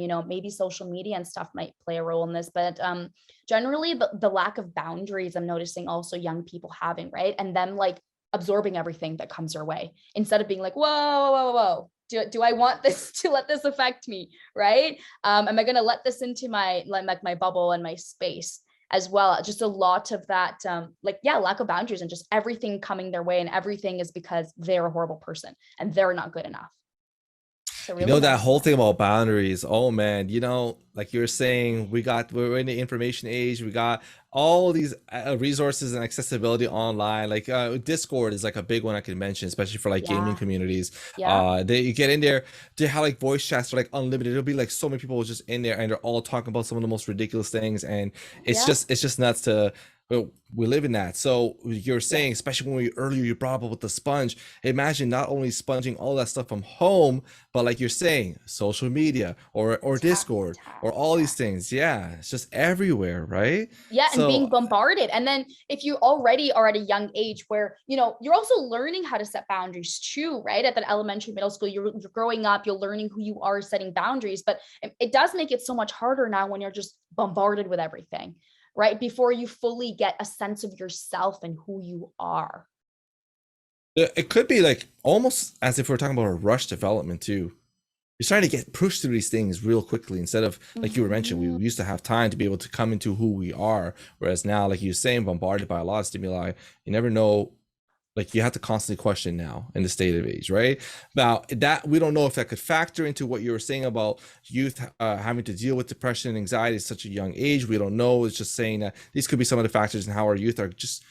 And, maybe social media and stuff might play a role in this, but generally the lack of boundaries I'm noticing also young people having, right? And them like absorbing everything that comes their way instead of being like, whoa, whoa, whoa, whoa. Do I want this to let this affect me, right? Am I going to let this into my bubble and my space as well? Just a lot of that, lack of boundaries and just everything coming their way, and everything is because they're a horrible person and they're not good enough. So really That whole thing about boundaries, oh man, like you're saying, we're in the information age, we got all these resources and accessibility online. Like Discord is like a big one I can mention, especially for like gaming communities. You get in there, they have like voice chats are like unlimited. It'll be like so many people just in there and they're all talking about some of the most ridiculous things, and it's just nuts to we live in that. So you're saying, especially when earlier you brought up with the sponge, imagine not only sponging all that stuff from home, but like you're saying, social media or Discord or all these things. Yeah, it's just everywhere, right? Yeah, and being bombarded. And then if you already are at a young age where, you're also learning how to set boundaries too, right? At that elementary, middle school, you're growing up, you're learning who you are, setting boundaries, but it does make it so much harder now when you're just bombarded with everything, right? Before you fully get a sense of yourself and who you are. It could be like almost as if we're talking about a rush development too. You're trying to get pushed through these things real quickly instead of, like you were mentioning, we used to have time to be able to come into who we are. Whereas now, like you're saying, bombarded by a lot of stimuli, you never know. Like you have to constantly question now in the state of age, right? Now that we don't know if that could factor into what you were saying about youth having to deal with depression and anxiety at such a young age. We don't know. It's just saying that these could be some of the factors in how our youth are just,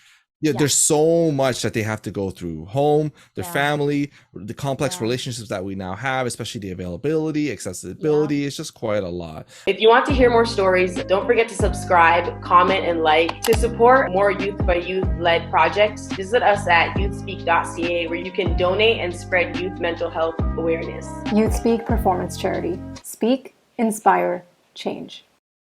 there's so much that they have to go through. Home, their family, the complex relationships that we now have, especially the availability, accessibility. It's just quite a lot. If you want to hear more stories, don't forget to subscribe, comment, and like. To support more youth by youth led projects, visit us at youthspeak.ca, where you can donate and spread youth mental health awareness. YouthSpeak Performance Charity. Speak, inspire, change.